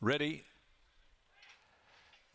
Ready.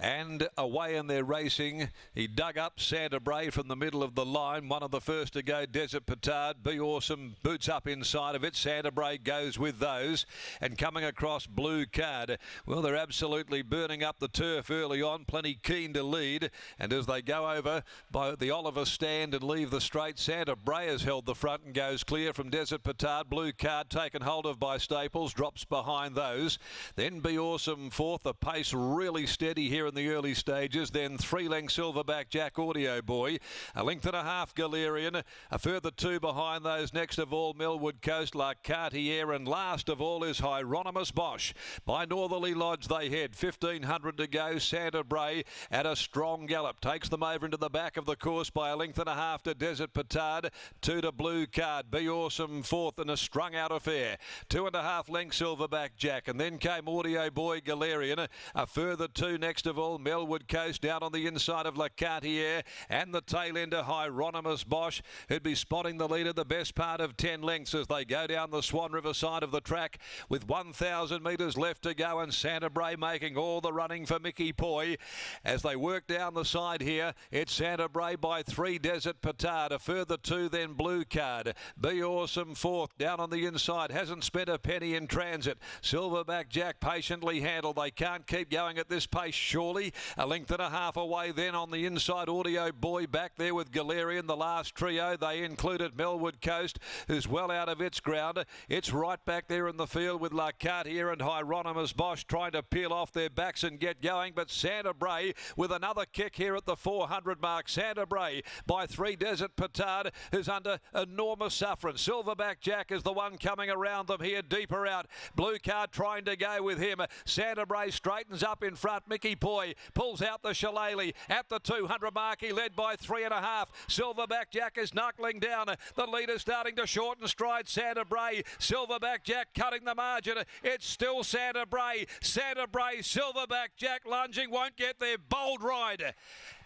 And away in their racing. He dug up Santa BRAE from the middle of the line. One of the first to go, Desert Petard. Be Awesome boots up inside of it. Santa BRAE goes with those. And coming across, Blue Card. Well, they're absolutely burning up the turf early on. Plenty keen to lead. And as they go over by the Oliver stand and leave the straight, Santa BRAE has held the front and goes clear from Desert Petard. Blue Card taken hold of by Staples. Drops behind those. Then Be Awesome fourth. The pace really steady here in the early stages. Then 3-length Silverback Jack Audio Boy, a length and a half Galerian, a further two behind those. Next of all, Melwood Coast, La Cartier, and last of all is Hieronymus Bosch. By Northerly Lodge they head, 1500 to go. Santa BRAE at a strong gallop takes them over into the back of the course by a length and a half to Desert Petard, 2 to Blue Card. Be Awesome fourth in a strung out affair, 2.5 lengths Silverback Jack, and then came Audio Boy Galerian, a further two next of all, Melwood Coast down on the inside of La Cartier, and the tail ender Hieronymus Bosch, who'd be spotting the leader the best part of 10 lengths as they go down the Swan River side of the track with 1,000 metres left to go, and Santa BRAE making all the running for Mickey Poi. As they work down the side here, it's Santa BRAE by 3, Desert Petard, a further two then Blue Card. Be Awesome fourth down on the inside, hasn't spent a penny in transit. Silverback Jack patiently handled. They can't keep going at this pace surely. A length and a half away then on the inside, Audio Boy back there with Galerian. The last trio, they included Melwood Coast, who's well out of its ground. It's right back there in the field with La Cartier and Hieronymus Bosch trying to peel off their backs and get going. But Santa BRAE with another kick here at the 400 mark. Santa BRAE by 3, Desert Petard, who's under enormous suffering. Silverback Jack is the one coming around them here, deeper out. Blue Card trying to go with him. Santa BRAE straightens up in front. Mickey Poi pulls out the Shillelagh at the 200 mark. He led by 3.5. Silverback Jack is knuckling down. The leader starting to shorten stride. Santa BRAE. Silverback Jack cutting the margin. It's still Santa BRAE. Santa BRAE. Silverback Jack lunging. Won't get there. Bold ride.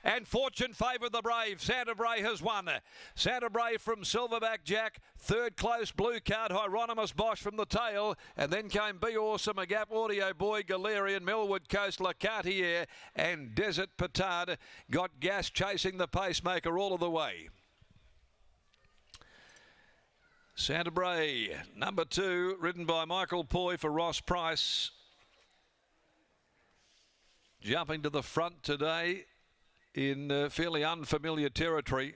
And fortune favoured the brave. Santa BRAE has won. Santa BRAE from Silverback Jack. Third close, Blue Card, Hieronymus Bosch from the tail. And then came Be Awesome, a gap, Audio Boy, Galerian, Melwood Coast, La Cartier, and Desert Petard. Got gas chasing the pacemaker all of the way. Santa BRAE, number 2, ridden by Michael Poi for Ross Price. Jumping to the front today in fairly unfamiliar territory,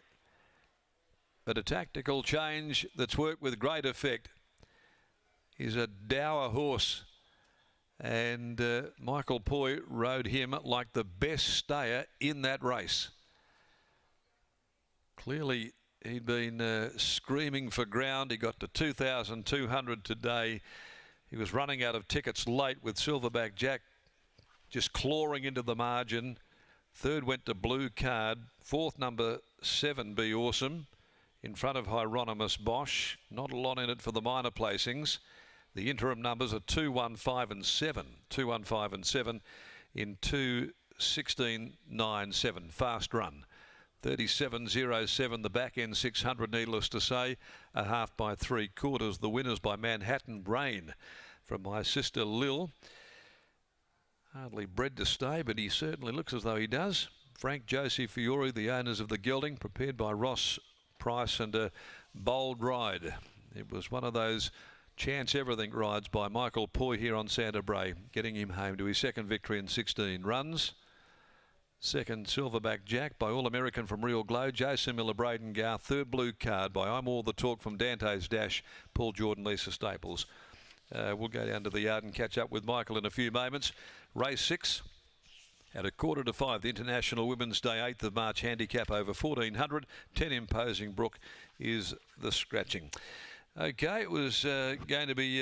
but a tactical change that's worked with great effect. He's a dour horse, and Michael Poi rode him like the best stayer in that race. Clearly he'd been screaming for ground. He got to 2,200 today. He was running out of tickets late with Silverback Jack just clawing into the margin. Third went to Blue Card. Fourth, number 7, Be Awesome, in front of Hieronymus Bosch. Not a lot in it for the minor placings. The interim numbers are 2, 1, 5 and 7. 2, 1, 5 and 7 in 2, 16, 9, 7. Fast run. 37.07, the back end 600, needless to say. A half by 3/4. The winners by Manhattan Brain from my sister Lil. Hardly bred to stay, but he certainly looks as though he does. Frank Josie Fiore, the owners of the gelding, prepared by Ross Price, and a bold ride. It was one of those chance everything rides by Michael Poi here on Santa BRAE, getting him home to his second victory in 16 runs. Second, Silverback Jack by All American from Real Glow, Jason Miller, Braden Garth. Third, Blue Card by I'm All the Talk from Dante's Dash, Paul Jordan, Lisa Staples. We'll go down to the yard and catch up with Michael in a few moments. Race 6 at 4:45, the International Women's Day, 8th of March, handicap over 1400. 10 Imposing Brook is the scratching. Okay, it was going to be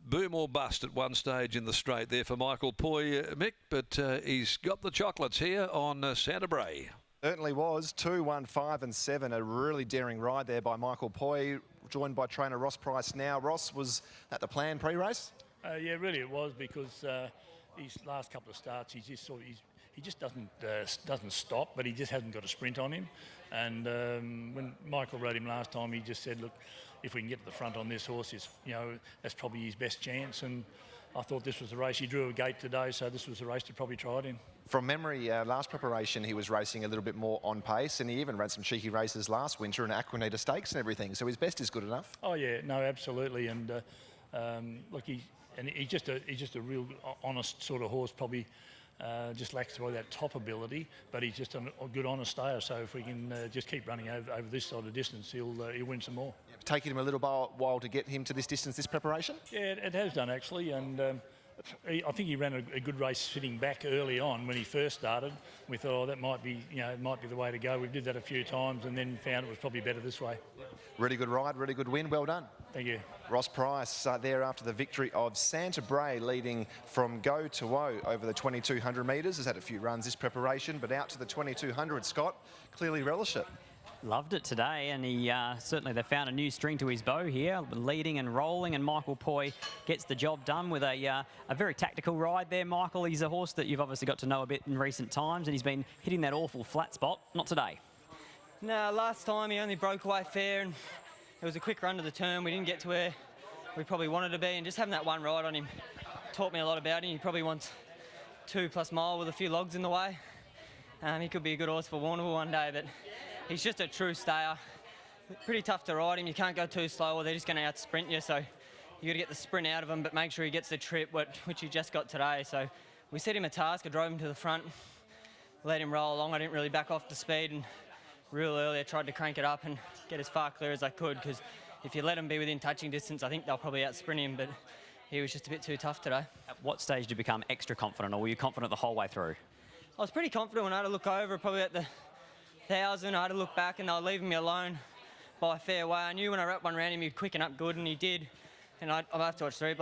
boom or bust at one stage in the straight there for Michael Poi, Mick, but he's got the chocolates here on Santa BRAE. Certainly was. 2, 1, 5 and 7. A really daring ride there by Michael Poi, joined by trainer Ross Price now. Ross, was that the plan pre-race? Yeah, really it was, because his last couple of starts, he just doesn't stop, but he just hasn't got a sprint on him. And when Michael rode him last time, he just said, look, if we can get to the front on this horse, that's probably his best chance. And I thought this was the race. He drew a gate today, so this was the race to probably try it in. From memory, last preparation, he was racing a little bit more on pace, and he even ran some cheeky races last winter in Aquanita Stakes and everything, so his best is good enough. Oh, yeah, no, absolutely. And look, he's just a real honest sort of horse, probably just lacks probably that top ability, but he's just a good, honest stayer. So if we can just keep running over this side of the distance, he'll win some more. Yeah, taking him a little while to get him to this distance, this preparation? Yeah, it has done, actually. And I think he ran a good race sitting back early on when he first started. We thought, oh, that might be, it might be the way to go. We did that a few times and then found it was probably better this way. Really good ride, really good win. Well done. Thank you. Ross Price there after the victory of Santa BRAE, leading from go to woe over the 2200 metres. Has had a few runs this preparation, but out to the 2200, Scott, clearly relish it. Loved it today, and he certainly they found a new string to his bow here, leading and rolling, and Michael Poy gets the job done with a very tactical ride there. Michael, he's a horse that you've obviously got to know a bit in recent times, and he's been hitting that awful flat spot. Not today. No, last time he only broke away fair, and it was a quick run to the turn. We didn't get to where we probably wanted to be, and just having that one ride on him taught me a lot about him. He probably wants 2+ mile with a few logs in the way. He could be a good horse for Warrnambool one day, but he's just a true stayer. Pretty tough to ride him. You can't go too slow or they're just going to out-sprint you, so you got to get the sprint out of him, but make sure he gets the trip, which he just got today. So we set him a task. I drove him to the front, let him roll along. I didn't really back off the speed, and real early I tried to crank it up and get as far clear as I could, because if you let him be within touching distance, I think they'll probably out-sprint him, but he was just a bit too tough today. At what stage did you become extra confident, or were you confident the whole way through? I was pretty confident when I had to look over, probably at the 1,000. I had to look back and they were leaving me alone by a fair way. I knew when I wrapped one around him he'd quicken up good, and he did. And I'll have to watch the replay.